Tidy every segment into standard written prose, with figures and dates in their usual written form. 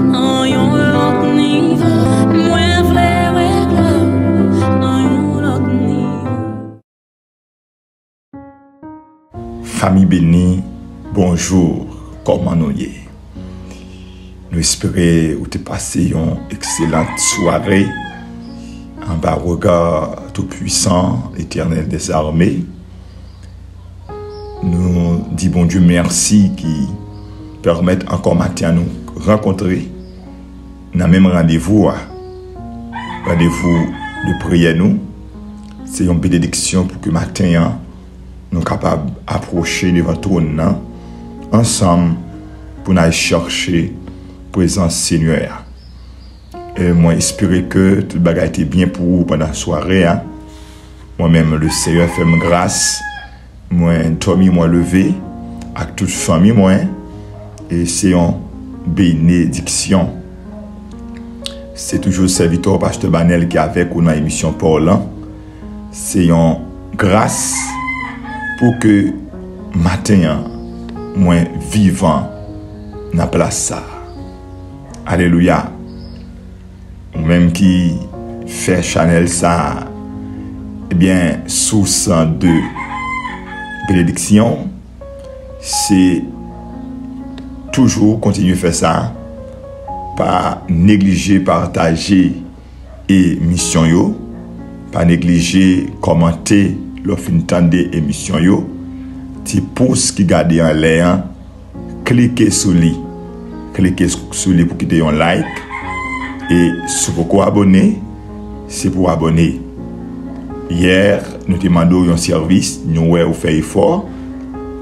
nan yon lot nivou. Mwen vle wek love nan yon lot nivou. Famille bénie, bonjour, comment nous y est? Nous espérons que tu as passé une excellente soirée en bas regard tout-puissant, éternel des armées. Nous disons bon Dieu merci qui permettent encore matin à nous rencontrer dans le même rendez-vous de prière nous. C'est une bénédiction pour que matin nous sommes capables d'approcher devant trône ensemble pour nous chercher présence Seigneur. Et moi j'espère que tout le bagage était bien pour vous pendant la soirée. Moi-même le Seigneur fait me grâce. Moi Tommy moi levé avec toute famille moi et c'est une bénédiction. C'est toujours serviteur pasteur Banel qui est avec nous dans l'émission Parlant. C'est une grâce pour que matin moi vivant dans place ça. Alléluia. Ou même qui fait Chanel ça, eh bien, source de bénédiction, c'est toujours continuer à faire ça, pas négliger, partager et mission yo, pas négliger, commenter, l'offre entendre émission yo, petit pouce qui garde en l'air, cliquez sur lui pour quitter un like. Et si vous abonner, c'est pour abonner. Hier, nous te demandons un service, nous avons fait effort,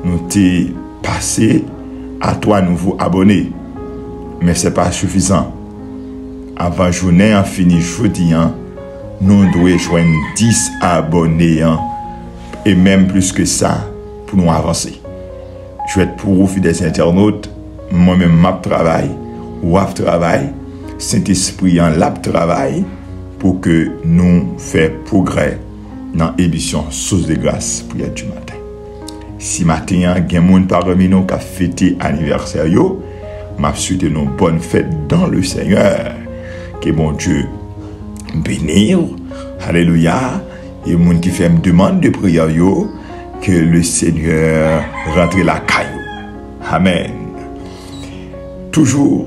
nous t'ai passé à 3 nouveaux abonnés. Mais ce n'est pas suffisant. Avant la journée, en fini jeudi, nous devons joindre 10 abonnés et même plus que ça pour nous avancer. Je vais être pour vous, fidèles internautes, moi-même, ma travail, ou travail. Saint-Esprit en lab travail pour que nous fassions progrès dans l'émission Source de grâce prière du matin. Si matin, il y a des gens parmi nous qui ont fêté l'anniversaire, je souhaite une bonne fête dans le Seigneur. Que bon Dieu bénisse. Alléluia. Et les gens qui font une demande de prière, que le Seigneur rentre la caillou. Amen. Toujours.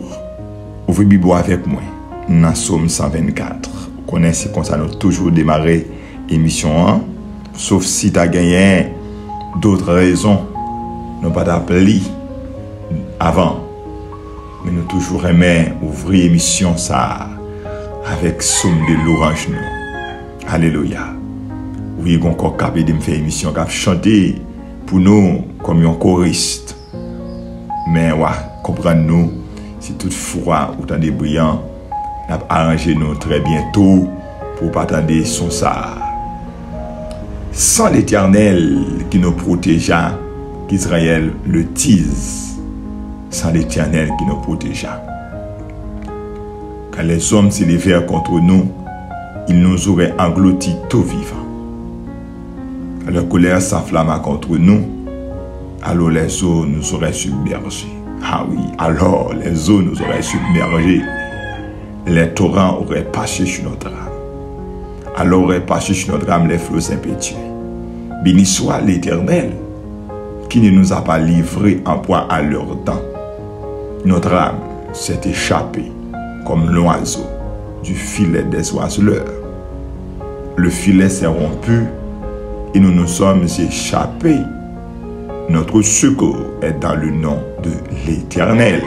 Ouvrez Bible avec moi dans Psaume 124. Vous connaissez comme ça, nous toujours démarrer l'émission 1. Sauf si tu as gagné d'autres raisons, nous pas d'appeler avant. Mais nous toujours aimons ouvrir l'émission ça avec Psaume de l'orange. Alléluia. Oui, encore capable de me faire émission, capable chanter pour nous comme un choriste. Mais ouais, comprenez-nous. Si toutefois, vous avez brillant, nous avons arrangé nous très bientôt pour pas attendre son ça. Sans l'Éternel qui nous protégea, qu'Israël le dise. Sans l'Éternel qui nous protégea. Quand les hommes s'élevèrent contre nous, ils nous auraient engloutis tout vivant. Quand leur colère s'enflamma contre nous, alors les eaux nous auraient submergés. Ah oui, alors les eaux nous auraient submergés. Les torrents auraient passé sur notre âme. Alors auraient passé sur notre âme les flots impétueux. Béni soit l'Éternel, qui ne nous a pas livrés en proie à leur dents. Notre âme s'est échappée comme l'oiseau du filet des oiseleurs. Le filet s'est rompu et nous nous sommes échappés. Notre secours est dans le nom de l'Éternel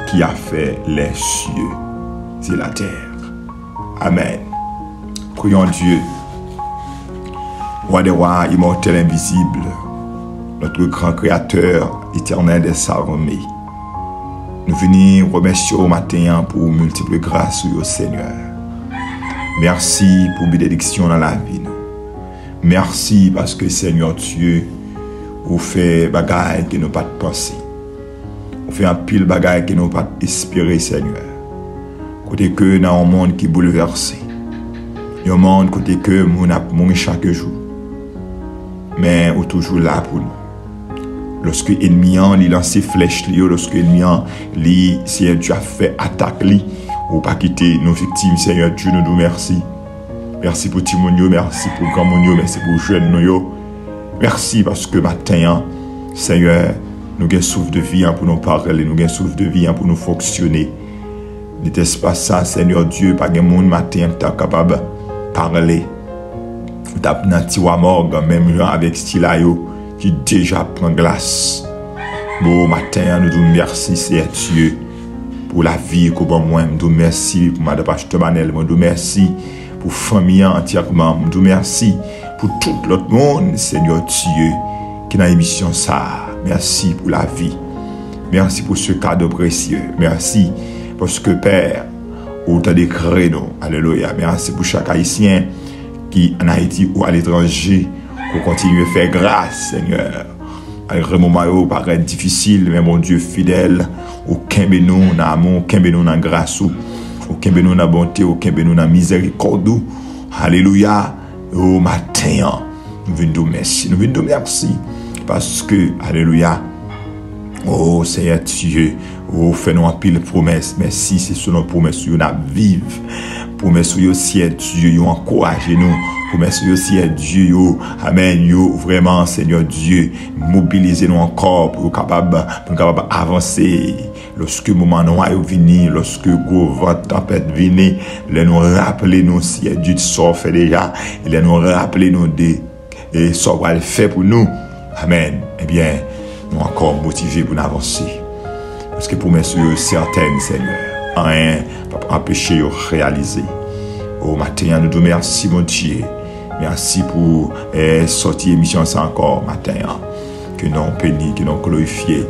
qui a fait les cieux et la terre. Amen. Prions Dieu. Roi des rois, immortel, invisible, notre grand créateur, éternel des armées. Nous venons remercier au matin pour multiples grâces au Seigneur. Merci pour bénédiction dans la vie. Merci parce que Seigneur Dieu, vous fait bagaille que nous pas penser. Vous fait un pile bagaille que nous pas espérer, Seigneur. Côté que dans un monde qui est bouleversé. Un monde côté que nous avons mourir chaque jour. Mais vous toujours là pour nous. Lorsque l'ennemi a lancé flèche, lorsque l'ennemi a, Seigneur Dieu a fait attaque, ou pas quitter nos victimes, Seigneur Dieu, nous merci. Merci pour Timonio, merci pour Gamonio, merci pour jeune nous. Merci parce que matin, Seigneur, nous avons souffle de vie pour nous parler, nous avons souffle de vie pour nous fonctionner. N'était-ce pas ça, Seigneur Dieu, pas de monde matin qui est capable de parler. T'as un petit morgue, même avec Stilayo, qui déjà prend glace. Bon matin, nous disons merci, Seigneur Dieu, pour la vie que moi, nous disons merci pour Madame Pasteur Manel, nous disons merci pour la famille entièrement, nous disons merci pour tout l'autre monde, Seigneur Dieu, qui est dans l'émission ça. Merci pour la vie. Merci pour ce cadeau précieux. Merci parce que Père, autant de créneaux. Alléluia. Merci pour chaque Haïtien qui en Haïti ou à l'étranger pour continuer à faire grâce, Seigneur. Malgré le moment où paraît difficile, mais mon Dieu fidèle, aucun bénou n'a amour, aucun bénou n'a grâce, aucun bénou n'a bonté, aucun bénou n'a miséricorde. Alléluia. Au matin, nous venons de merci. Nous venons de merci. Parce que, alléluia, oh Seigneur Dieu, oh fais-nous un pile promesse. Merci, c'est selon promesse, nous vivons. Promesse, Seigneur Dieu, encouragez-nous. Promesse, Seigneur Dieu, amen, vraiment, Seigneur Dieu, mobilisez-nous encore pour capable avancer. Lorsque le moment noir venu, lorsque la tempête vient, nous rappeler nous, Seigneur Dieu, sort fait déjà, nous rappeler nous de ce qu'il fait pour nous. Amen. Eh bien, nous encore motivés pour avancer. Parce que pour mes yeux, certaines, Seigneur, rien ne peut empêcher de réaliser. Au matin, nous disons merci, mon Dieu. Merci pour sortir l'émission ça encore matin. Que nous bénis, que nous glorifions.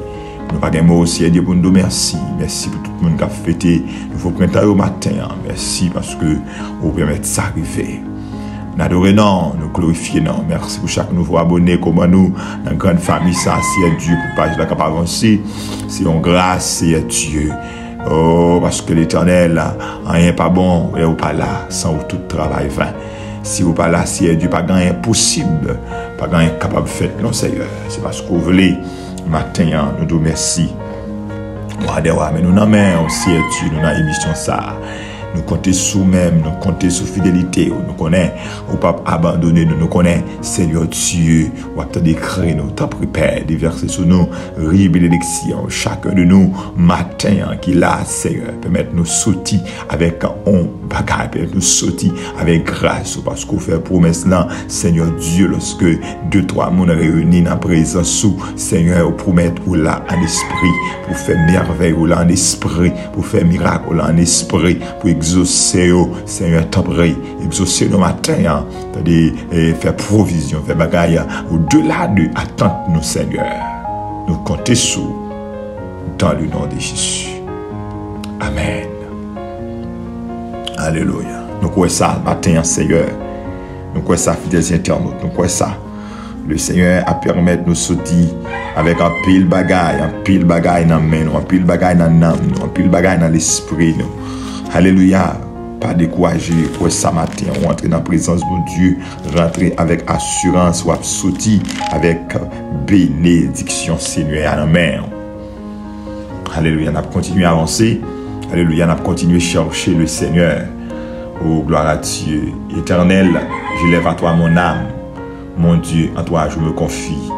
Nous pas de mots aussi Dieu pour nous dire merci. Merci pour tout le monde qui a fêté. Nous faut printemps au matin. Merci parce que vous permettez ça arriver. Nous adorons, nous glorifions. Merci pour chaque nouveau abonné comme nous, dans une grande famille, ça, c'est Dieu, pour pas capable avancer. C'est une grâce, c'est Dieu. Oh, parce que l'Éternel, rien pas bon, et vous pas là, sans vous tout travail vain. Si vous pas là, c'est Dieu, pas rien impossible, pas rien capable de faire, non, Seigneur. C'est parce que vous voulez, matin, nous disons merci. Mais nous n'avons pas aussi Dieu, nous avons émission ça. Nous comptons sur nous-mêmes, nous comptons sur fidélité, nous connaissons, au pape abandonné, nous connaissons, Seigneur Dieu, ou à décret, nous t'as préparé des versets sur nous, riz bénédiction, chacun de nous, matin, qui là, Seigneur, permettre nous sauter avec un bagage, permettre nous sauter avec grâce, parce qu'on fait promesse là, Seigneur Dieu, lorsque 2-3 monde réunis dans la présence, Seigneur, vous promettre ou là en esprit, pour faire merveille ou là en esprit, pour faire miracle ou là en esprit, pour exaucer, Seigneur, t'en prie, exaucer nos matins, faire provision, faire bagaille, au-delà de attendre nous, Seigneur. Nous comptons sur dans le nom de Jésus. Amen. Alléluia. Nous croyons ça matin, Seigneur. Nous croyons ça, fidèles internautes. Nous croyons ça. Le Seigneur a permis de nous sortir avec un pile bagaille dans la main, un pile bagaille dans l'âme, un pile bagaille dans l'esprit. Alléluia. Pas décourager pour ça matin, rentrer dans la présence de Dieu, rentrer avec assurance, ou sortir avec bénédiction, Seigneur, à la main. Alléluia. On a continué à avancer. Alléluia. On a continué à chercher le Seigneur. Oh, gloire à Dieu. Éternel, je lève à toi mon âme. Mon Dieu, en toi je me confie.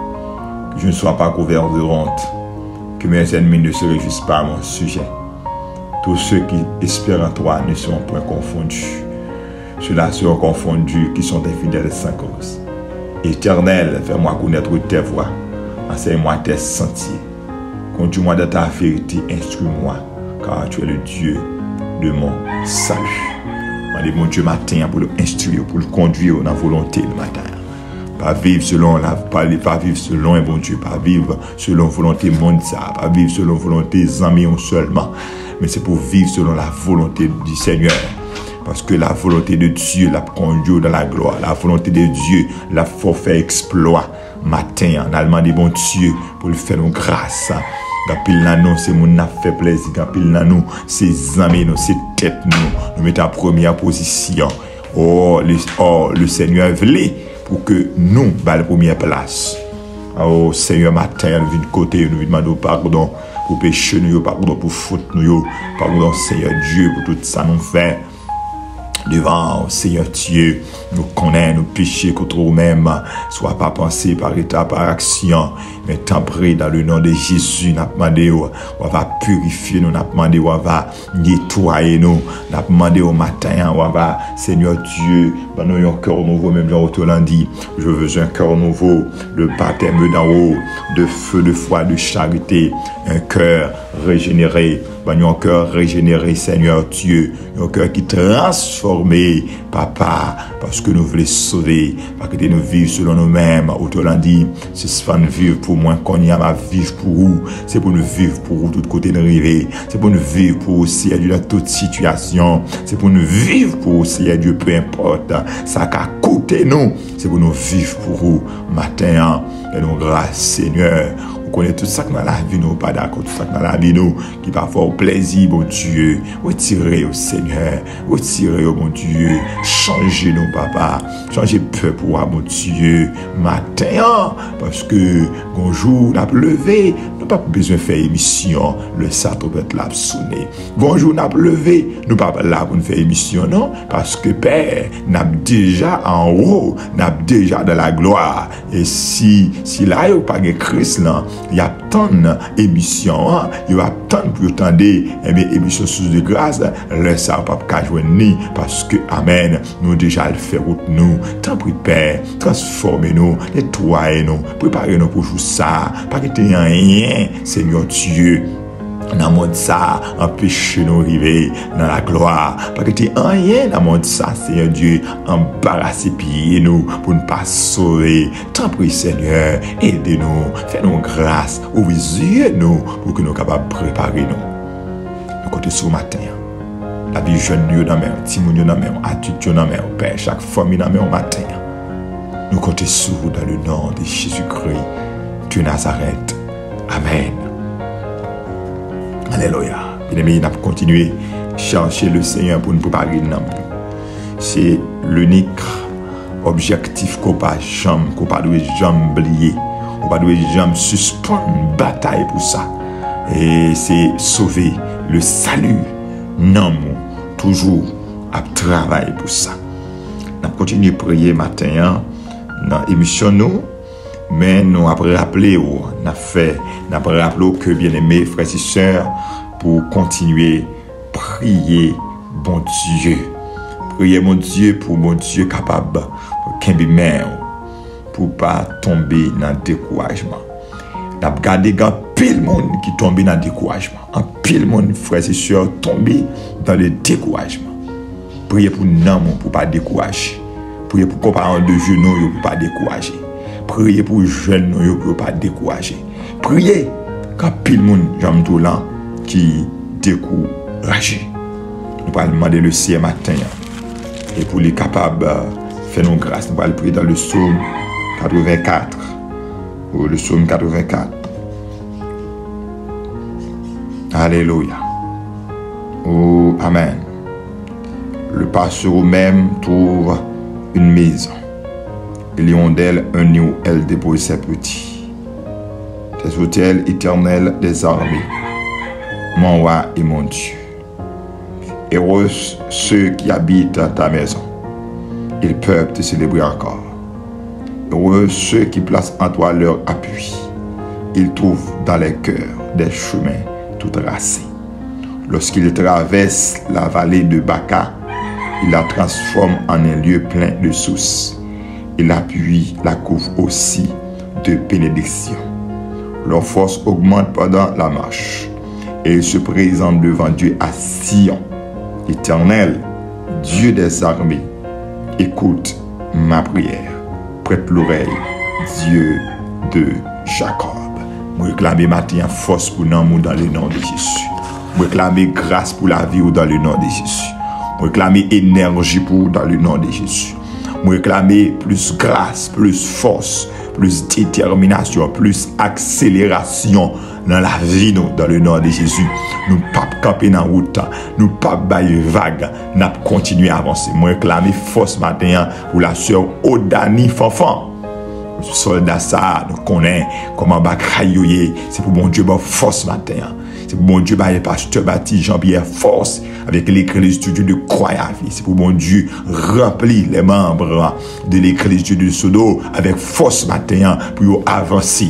Que je ne sois pas couvert de honte. Que mes ennemis ne se réjouissent pas à mon sujet. Tous ceux qui espèrent en toi ne seront point confondus. Ceux-là seront confondus qui sont infidèles sans cause. Éternel, fais-moi connaître tes voies. Enseigne-moi tes sentiers. Conduis-moi dans ta vérité, instruis-moi, car tu es le Dieu de mon salut. Demandez mon Dieu matin pour le instruire, pour le conduire dans la volonté le matin. Pas vivre selon pas vivre selon un bon Dieu, pas vivre selon volonté mondiale, pas vivre selon volonté amis seulement, mais c'est pour vivre selon la volonté du Seigneur. Parce que la volonté de Dieu la conduit dans la gloire. La volonté de Dieu la faut faire exploit matin en allemand des bons Dieu pour lui faire nos grâces. Gapil nan nous, c'est mon a fait plaisir. Gapil nan nous, c'est amis nous, c'est tête nous mettons en première position. Oh, le Seigneur voulait pour que nous, la première place. Oh Seigneur, matin, nous venons de côté, nous demandons pardon pour péché, nous pardon pour faute, nous pardon, Seigneur Dieu, pour tout ça nous fait. Devant, Seigneur Dieu, nous connaissons nos péchés contre nous-mêmes, soit par pensée, par état, par action, mais tant pis dans le nom de Jésus, nous demandé, on va purifier nous, nous demandé, on va nettoyer nous, nous demandé au matin, on va, Seigneur Dieu, nous un cœur nouveau, même Jean Autolan dit, je veux un cœur nouveau, le baptême d'en haut, de feu, de foi, de charité, un cœur régénéré, un cœur régénéré, Seigneur Dieu, un cœur qui transformé, Papa, parce que nous voulons sauver, parce que nous vivons selon nous-mêmes. Autolan dit, c'est pas nous vivre pour moi qu'on y a ma vivre pour vous, c'est pour nous vivre pour vous, tout côté de river, c'est pour nous vivre pour aussi Dieu dans toute situation, c'est pour nous vivre pour aussi Dieu, peu importe, ça qu'a coûté nous, c'est pour nous vivre pour vous, matin, et nous grâce, Seigneur. Connaît tout ça que dans la vie nous pas d'accord, tout ça que dans la vie nous qui va faire plaisir, bon Dieu, retirez au Seigneur, retirez au bon Dieu, changez nous papa, changez peuple pour moi, bon Dieu, matin, parce que bonjour n'a levé, nous pas besoin de faire émission, le sato peut être là sonner. Bonjour n'a levé, nous pas là pour faire émission non, parce que Père n'a déjà en haut, n'a déjà dans la gloire, et si là il n'y a pas de Christ là, il y a tant d'émissions, il y a tant pour attendre, émissions sous de grâce, le ça pas qu'à joindre parce que amen, nous déjà le faire route nous, tant pour Père, transformez-nous, nettoyez-nous, préparez-nous pour jouer ça, pas que t'aies rien, Seigneur Dieu. Dans le monde ça, empêchez-nous d'arriver dans la gloire. Parce que tu n'as rien dans le monde ça, Seigneur Dieu, embarrassez pieds nous pour ne pas sauver. Tant pis, Seigneur, aidez-nous, fais-nous grâce, ouvrez les yeux nous pour que nous soyons capables de préparer nous. Nous comptons sur le matin. La vie jeune nous dans la main, Timon dans la main, adulte dans la main, Père, chaque famille dans la main au matin. Nous comptons sur vous dans le nom de Jésus-Christ de Nazareth. Amen. Alléluia. Bien-aimés, nous avons continué à chercher le Seigneur pour nous préparer. C'est l'unique objectif qu'on ne pas jamais oublier. On ne doit jamais suspendre une bataille pour ça. Et c'est sauver le salut. Non, toujours à travailler pour ça. Nous avons continué à prier matin dans l'émission nous. Mais nous avons rappelé, que bien-aimés frères et sœurs, pour continuer à prier bon Dieu. Prier mon Dieu pour mon Dieu capable de pour ne pas tomber dans le découragement. Nous avons regardé un pile monde qui tombe dans le découragement. Un pile monde, frères et sœurs, tomber dans le découragement. Priez pour nous, pour ne pas décourager. Priez pour qu'on parle de genoux pour ne pas décourager. Priez pour les jeunes pour ne pas décourager. Priez quand pile monde j'aime tout là qui découragé. Nous allons demander le ciel matin et pour les capables faire nos grâces. Nous allons prier dans le psaume 84 ou le psaume 84. Alléluia. Oh, amen. Le pasteur même trouve une maison. Il y a d'elle un nid où elle dépose ses petits. Tes hôtels éternels des armées, mon roi et mon Dieu. Heureux ceux qui habitent ta maison, ils peuvent te célébrer encore. Heureux ceux qui placent en toi leur appui, ils trouvent dans les cœurs des chemins tout tracés. Lorsqu'ils traversent la vallée de Baca, ils la transforment en un lieu plein de sources. Et l'appui la couvre aussi de bénédictions. Leur force augmente pendant la marche. Et ils se présentent devant Dieu à Sion. Éternel, Dieu des armées, écoute ma prière. Prête l'oreille, Dieu de Jacob. Je réclame matin force pour nous dans le nom de Jésus. Je réclame grâce pour la vie dans le nom de Jésus. Je réclame énergie pour dans le nom de Jésus. Nous réclamer plus grâce, plus force, plus détermination, plus accélération dans la vie, nous, dans le nom de Jésus. Nous ne pouvons pas camper dans la route, nous ne pouvons pas bailler vague, nous pouvons continuer à avancer. Nous réclamer force matin pour la sœur Odani Fanfan. soldat ça, nous connaissons comment bagaille, c'est pour bon Dieu, force matin. C'est pour bon Dieu, le pasteur baptiste Jean-Pierre force avec l'église de Dieu de croix. C'est pour bon Dieu remplir les membres de l'église de Dieu de Sodo avec force matin pour avancer.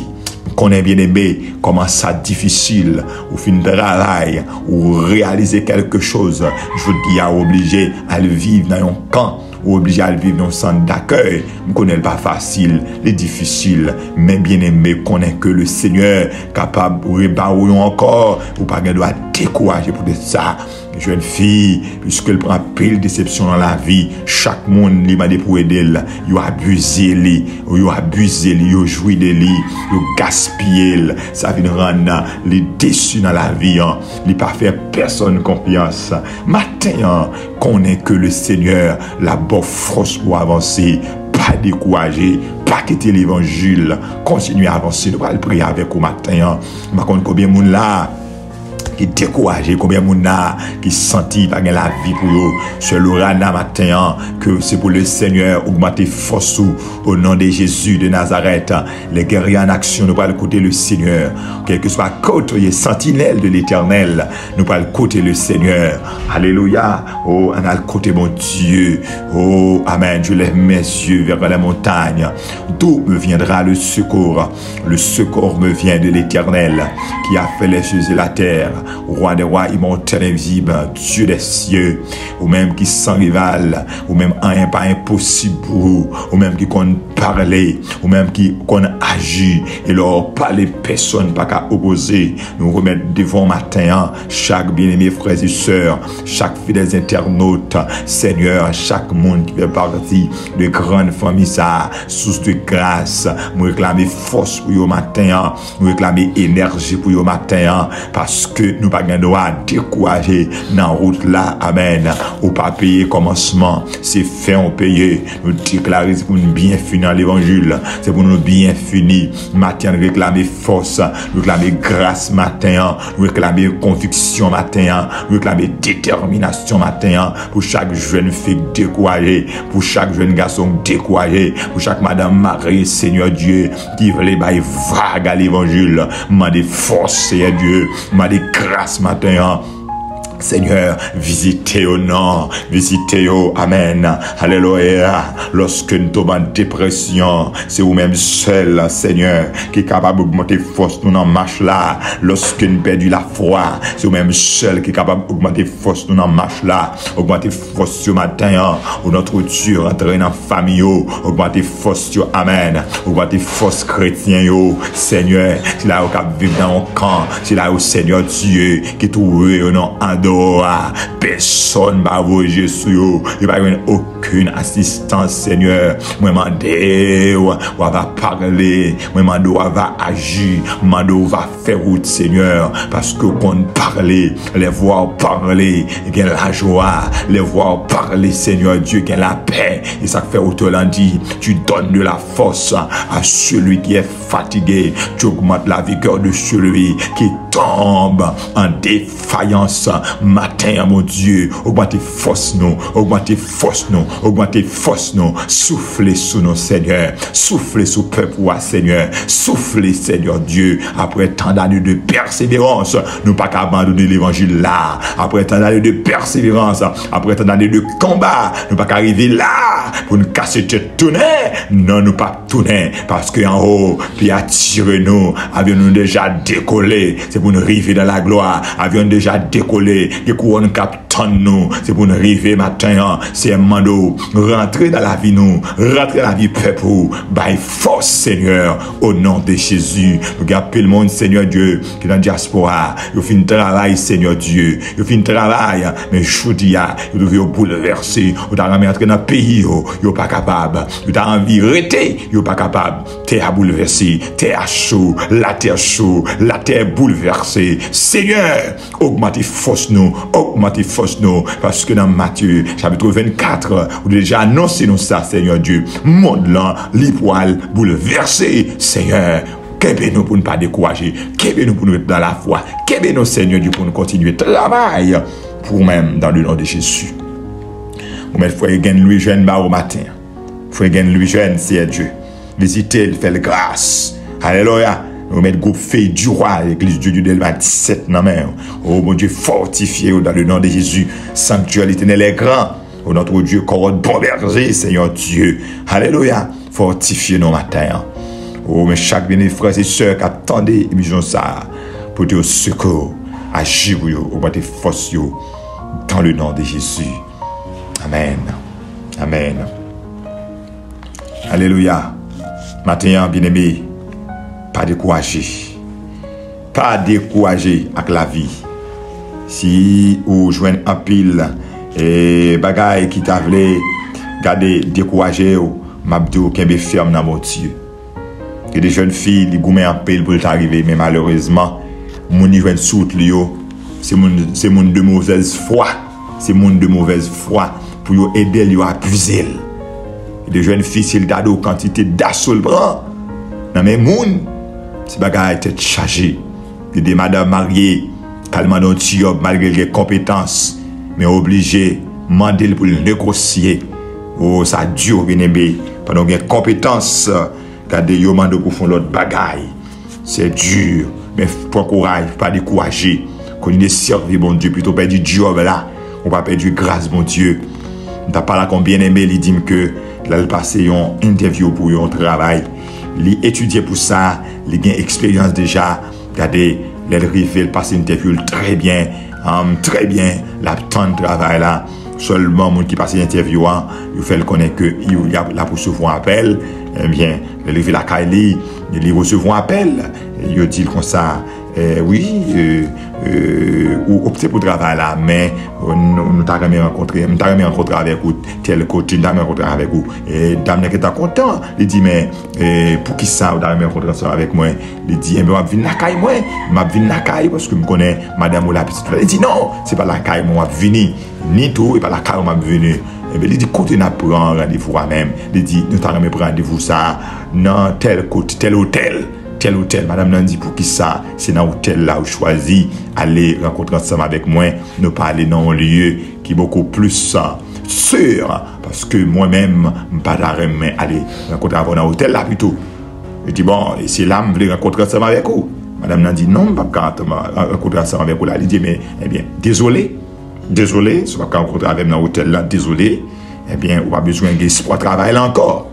Qu'on est bien aimé, comment ça difficile, ou fin de travail, ou réaliser quelque chose, je vous dis, obligé à le vivre dans un camp, ou obligé à le vivre dans un centre d'accueil. Je connais pas facile, les difficiles, mais bien aimé, connaît que le Seigneur capable de rebarrer encore, ou pas doit décourager pour ça. Jeune fille, puisqu'elle prend pile déception dans la vie, chaque monde lui m'a dit pour aider, il a abusé, il a joué de lui, il a gaspillé, ça vient rendre les déçus dans la vie, il pas fait personne confiance. Matin, connaît que le Seigneur, la bonne force pour avancer, pas décourager, pas quitter l'évangile, continuer à avancer, nous allons prier avec vous matin. Je ne sais pas combien de monde là qui découragé, combien de monde qui senti pas la vie pour eux. Ce l'orana matin, que c'est pour le Seigneur augmenter force au nom de Jésus de Nazareth. Les guerriers en action, nous allons écouter le Seigneur. Quel que soit côté sentinelle de l'Éternel, nous allons écouter le Seigneur. Alléluia. Oh, on a le côté mon Dieu. Oh, amen. Je lève mes yeux vers la montagne. D'où me viendra le secours? Le secours me vient de l'Éternel qui a fait les cieux et la terre. Roi des rois, immortel, invisible, Dieu des cieux, ou même qui sans rival, ou même un pas impossible pour vous, ou même qui compte parler, ou même qui compte agir, et leur pas les personnes pas qu'à opposer. Nous remettre devant matin, chaque bien-aimé frères et sœurs, chaque fidèle internaute, Seigneur, chaque monde qui fait partie de grandes familles, ça, source de grâce, nous réclamer force pour le matin, nous réclamer énergie pour le matin, parce que nous pas droit décourager dans route là, amen, ou pas payer commencement, c'est fait on payer, nous déclarer pour nous bien finir l'évangile, c'est pour nous bien finir, matin réclamer force, réclamer grâce matin, réclamer conviction matin, réclamer détermination matin, pour chaque jeune fille découragée, pour chaque jeune garçon découragé, pour chaque madame Marie, Seigneur Dieu, qui veut les bailler vague à l'évangile, m'a des forces, Seigneur Dieu, m'a des grâce matin. Seigneur, visitez au nom, visitez au amen, alléluia. Lorsque nous tombons en dépression, c'est vous-même seul, Seigneur, qui est capable d'augmenter force nous dans marche là. Lorsque nous perdons la foi, c'est vous-même seul qui est capable d'augmenter force nous dans marche là. Augmenter force ce matin, où notre Dieu rentre dans la famille, augmenter force sur amen, augmenter force chrétien, Seigneur, c'est là où on vit dans un camp, c'est là où Seigneur Dieu qui trouve au nom en dehors. Personne ne va voir Jésus. Il n'y a aucune assistance, Seigneur. Moi, je va parler. Moi, je va agir. Moi, je va faire route, Seigneur. Parce que quand on parle, les voir parler, il y a la joie. Les voir parler, Seigneur Dieu, il y a la paix. Et ça fait autant dit, tu donnes de la force à celui qui est fatigué. Tu augmentes la vigueur de celui qui tombe en défaillance. Matin, mon Dieu, augmentez force nous, augmentez force nous, augmentez force nous, soufflez sous nos Seigneur, soufflez sous peuple, Seigneur, soufflez, Seigneur Dieu, après tant d'années de persévérance, nous pas qu'à abandonner l'évangile là, après tant d'années de persévérance, après tant d'années de combat, nous pas qu'à arriver là, pour nous casser tête tourner, non, nous pas tourner, parce qu'en haut, puis attirez-nous, avions-nous déjà décollé, c'est pour nous arriver dans la gloire, avions déjà décollé, que couronne captant nous, c'est pour nous arriver matin, c'est un mando, rentrer dans la vie nous, rentrer dans la vie peuple, by force Seigneur, au nom de Jésus, nous gardons le monde Seigneur Dieu, qui est dans la diaspora, il fait un travail Seigneur Dieu, il fait un travail, mais je vous dis, il devait bouleverser, il t'a ramené dans le pays, il n'est pas capable, il t'a envie de rester, il n'est pas capable, terre bouleversée, terre chaud, la terre bouleversée, Seigneur, augmentez force nous, parce que dans Matthieu, chapitre 24, vous déjà annoncé nous ça, Seigneur Dieu, monde là, les poils bouleversés, Seigneur, qu'aimez-nous pour ne pas décourager, qu'aimez-nous pour nous mettre dans la foi, qu'aimez-nous, Seigneur Dieu, pour nous continuer de travailler, pour même dans le nom de Jésus. Vous mettez frère gagne lui jeune bas au matin, frère gagne lui jeune, Seigneur Dieu, visiter, faire grâce. Alléluia. Nous mettons groupe fait du roi, l'église du Delma 17 dans main. Oh mon Dieu, fortifiez dans le nom de Jésus. Sanctuaire l'éternel est grand. Oh notre Dieu, corps bon berger, Seigneur Dieu. Alléluia. Fortifiez nos matins. Oh, mais chaque bien frères et sœurs qui attendent l'émission ça, pour te secours, agir pour augmenter force dans le nom de Jésus. Amen. Amen. Alléluia. Matin, bien-aimé, pas découragé. Pas découragé avec la vie. Si vous jouez un pile et bagaille qui t'a voulu garder découragé, m'abdou kembe ferme dans mon Dieu. Il y a des jeunes filles qui goument en pile pour t'arriver, mais malheureusement, mon niveau de soute, c'est mon de mauvaise foi. C'est mon de mauvaise foi pour aider à abuser. Il y a des jeunes filles, s'ils gardent quantité d'assaut le bras, non mais moun, c'est bagaille tête chargée. Il y a des madames mariées, calmement d'un tiob malgré les compétences, mais obligées, demander pour négocier. Oh, ça dure, bien aimé, pendant qu'il y a compétences. Regardez, yo mande pour faire l'autre bagaille. C'est dur, mais prends courage, pas décourager. Qu'on ait servi, bon Dieu, plutôt pas du job là, on va perdre grâce, bon Dieu. T'as pas là qu'on bien aimé, il dit que là, il passe une interview pour un travail. Il étudié pour ça, il a une expérience déjà. Regardez, il arrive, il passe une interview très bien, la temps de travail là. Seulement, les gens qui passent l'interview, il fait le connaître qu'il y a là pour recevoir un appel. Eh bien, il lever la Kaili, il recevoir un appel. Il dit comme ça, oui, ou opter pour travailler là, mais nous t'avons rencontré avec vous, tel côté, nous t'avons rencontré avec vous. Et dame qui est content, il dit, mais pour qui ça, vous avez rencontré avec moi? Il dit, eh bien, je vais venir moi, je vais venir parce que je connais madame ou la petite. Il dit, non, c'est pas la caille, moi, je vais venir. Ni tout, et pas la caille, je vais venir. Et bien, il dit, côté, nous prenons rendez-vous moi-même. Il dit, nous t'avons pris rendez-vous ça, dans tel côté, tel hôtel. Tel hôtel, madame n'a dit pour qui ça, c'est dans l'hôtel là où je choisis aller rencontrer ensemble avec moi, ne pas aller dans un lieu qui est beaucoup plus sûr, parce que moi-même, je ne peux pas aller rencontrer dans l'hôtel là plutôt. Je dis bon, et c'est là que je veux rencontrer ensemble avec vous. Madame n'a dit non, je ne peux pas rencontrer ensemble avec vous là. Elle dit mais, eh bien, désolé, je ne peux pas rencontrer avec dans l'hôtel là, désolé, eh bien, on a besoin de travail là encore.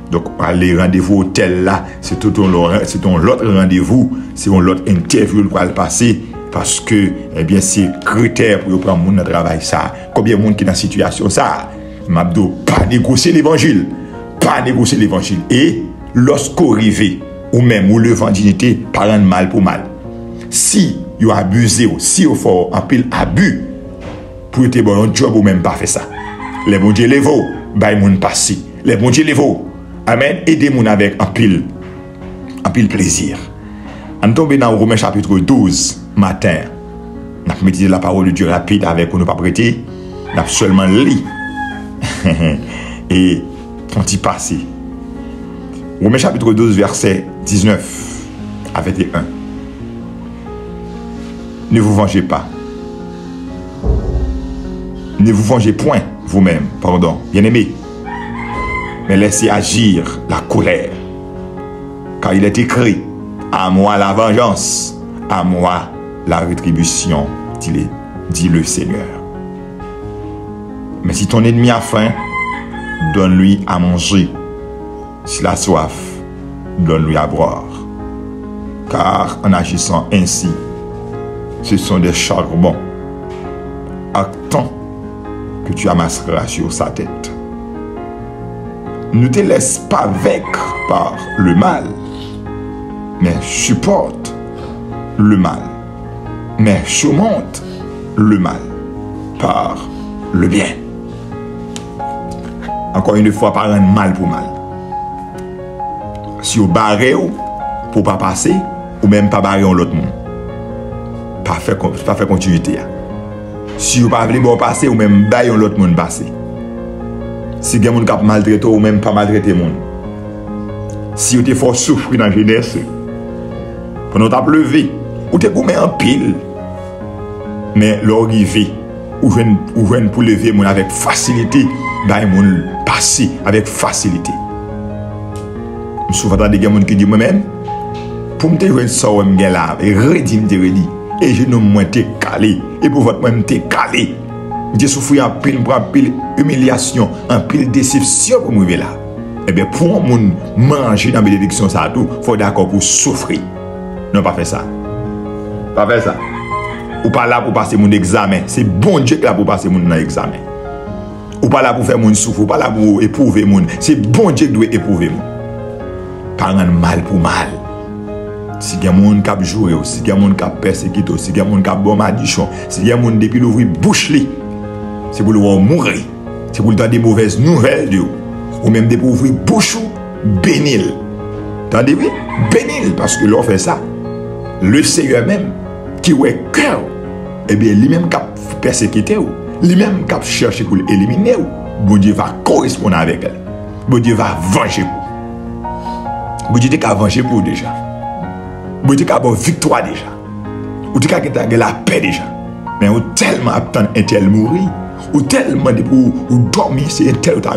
Donc, aller rendez-vous hôtel là, c'est tout l'autre rendez-vous, c'est un autre interview pour le passer, parce que, eh bien, c'est critère pour prendre mon travail ça. Combien de monde qui est dans la situation ça? M'abdou, pas négocier l'évangile. Et, lorsqu'on arrive, ou même, ou l'évangilité, pas rendre mal pour mal. Si, vous abusez, si vous faites un pile abus, pour être bon, un job ou même pas fait ça. Les bons dieux les vaut, bah, moun passer. Les bons dieux les vaut. Amen. Aidez-moi avec un pile plaisir. On tombe dans Romains chapitre 12, matin. On a médité la parole de Dieu rapide avec nous pas prêter. On a seulement lu. Et on y passe. Romains chapitre 12, verset 19 à 21. Ne vous vengez pas. Ne vous vengez point vous-même, pardon, bien-aimés. Mais laissez agir la colère. Car il est écrit, à moi la vengeance, à moi la rétribution, dit le Seigneur. Mais si ton ennemi a faim, donne-lui à manger. S'il a soif, donne-lui à boire. Car en agissant ainsi, ce sont des charbons à temps que tu amasseras sur sa tête. Ne te laisse pas vaincre par le mal, mais supporte le mal, mais surmonte le mal par le bien. Encore une fois, pas un mal pour mal. Si vous barrez pour pas passer, ou même pas barrer l'autre monde, pas faire continuité. Si vous ne voulez pas passer, ou même barrer l'autre monde passer. Si vous avez maltraité ou même pas maltraité le monde. Si vous avez fort souffrir dans la jeunesse, pendant que vous avez levé, vous avez gommé en pile. Mais l'arrivée, vous venez pour lever avec facilité, vous passer avec facilité. Souvent, il y a des gens qui disent moi-même, pour me jouer ça, je me là, et redire, et je ne me calé, et pour votre même te calé. J'ai souffert en pile humiliation, en pile déception pour me là. Eh bien, pour mon manger dans la bénédiction, ça tout, il faut d'accord pour souffrir. Non, pas faire ça. Pas faire ça. Ou pas là pour passer mon examen. C'est bon Dieu qui est là pour passer mon examen. Ou pas là pour faire mon souffre, ou pas là pour éprouver mon. C'est bon Dieu qui doit éprouver mon. Pas rendre mal pour mal. Si il y a des gens qui jouent, si il y a des gens qui persécutent, si il y a des gens qui ont bon madichon, si il y a des gens depuis l'ouvrir bouche, c'est pour le voir mourir. C'est pour le donner des mauvaises nouvelles, Dieu. Ou même pour ouvrir bouche, bénil. Entendez-vous? Bénil, parce que l'on fait ça. Le Seigneur même, qui est cœur, eh bien, lui-même qui a persécuté, lui-même qui a cherché pour l'éliminer, bon Dieu va correspondre avec elle. Bon Dieu va venger pour. Bon Dieu a venger pour déjà. Bon Dieu a victoire déjà. Ou Dieu a la paix déjà. Mais ou tellement attendre un tel mourir, ou tellement pour dormir, c'est un tel qui a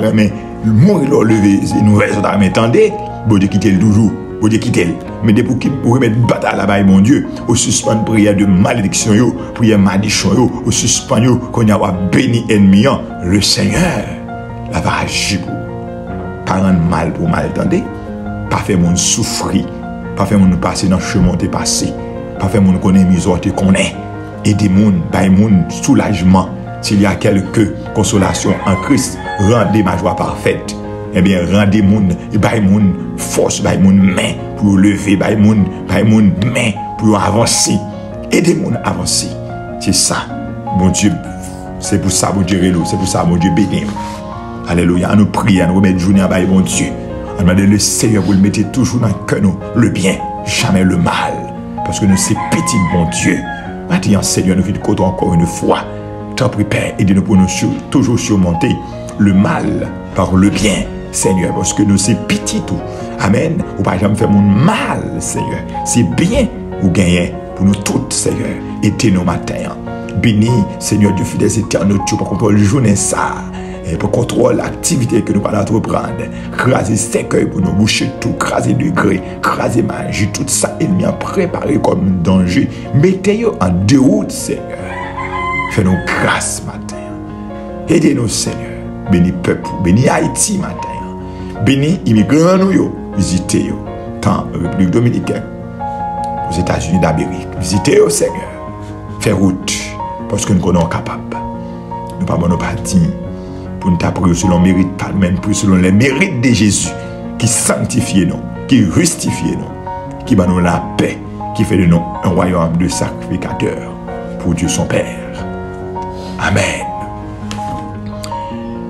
mourir, lever, c'est une nouvelle qui a attendez, bon Dieu quitte le toujours. Bon Dieu quitte elle. Mais depuis pour remettre bataille là-bas, mon Dieu, au suspendre prière de malédiction, prière malédiction, au suspendre qu'on y a béni ennemi, le Seigneur, là va agir pour. Pas rendre mal pour mal, attendez. Pas faire mon souffrir. Pas faire mon passer dans le chemin de passé. Pas faire mon connaître misère te connaît. Aider mon, bailler mon soulagement. S'il y a quelques consolations en Christ, rendez ma joie parfaite. Eh bien, rendez moun, baille moun force, baille moun main pour lever, baille moun main pour avancer. Aidez moun à avancer. C'est ça, bon Dieu. C'est pour ça, bon Dieu, c'est pour ça, bon Dieu, béni. Alléluia. Nous prions, nous remettons journée à baille, bon Dieu. On demande le Seigneur, vous le mettez toujours dans le cœur, le bien, jamais le mal. Parce que nous, c'est petit, bon Dieu. Maintenant, Seigneur, nous venons de encore une fois. T'en prie, Père, aidez-nous pour nous toujours surmonter le mal par le bien. Seigneur, parce que nous c'est petit tout. Amen. Ou pas jamais faire mon mal, Seigneur. C'est bien ou gagner pour nous toutes, Seigneur. Et nos matins. Béni, Seigneur Dieu fidèle éternel, Dieu pour contrôler la journée ça. Et pour contrôler l'activité que nous allons entreprendre. Craser cercueil pour nous boucher tout. Craser degré, craser magie, tout ça, il m'y a préparé comme danger. Mettez-vous en déroute, Seigneur. Fais-nous grâce matin. Aidez-nous, Seigneur. Béni peuple, béni Haïti matin. Béni immigrants nous, visitez tant République Dominicaine, aux États-Unis d'Amérique. Visitez au Seigneur. Faire route, parce que nous sommes capables. Nous ne sommes pas dignes pour nous prier selon le mérite, pas même prier selon les mérites de Jésus, qui sanctifie nous, qui justifie nous, qui donne nous la paix, qui fait de nous un royaume de sacrificateurs pour Dieu son Père. Amen.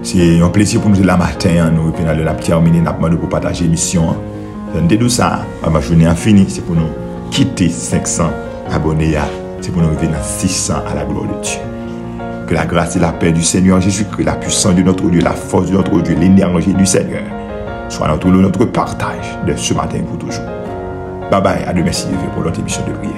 C'est un plaisir pour nous la matin, nous venons de terminer, nous avons pour partager l'émission. C'est tout ça, ma journée a fini, c'est pour nous quitter 500 abonnés, c'est pour nous revenir à 600 à la gloire de Dieu. Que la grâce et la paix du Seigneur Jésus-Christ, la puissance de notre Dieu, la force de notre Dieu, l'énergie du Seigneur, soit notre partage de ce matin pour toujours. Bye bye, à demain si Dieu veut pour notre émission de prière.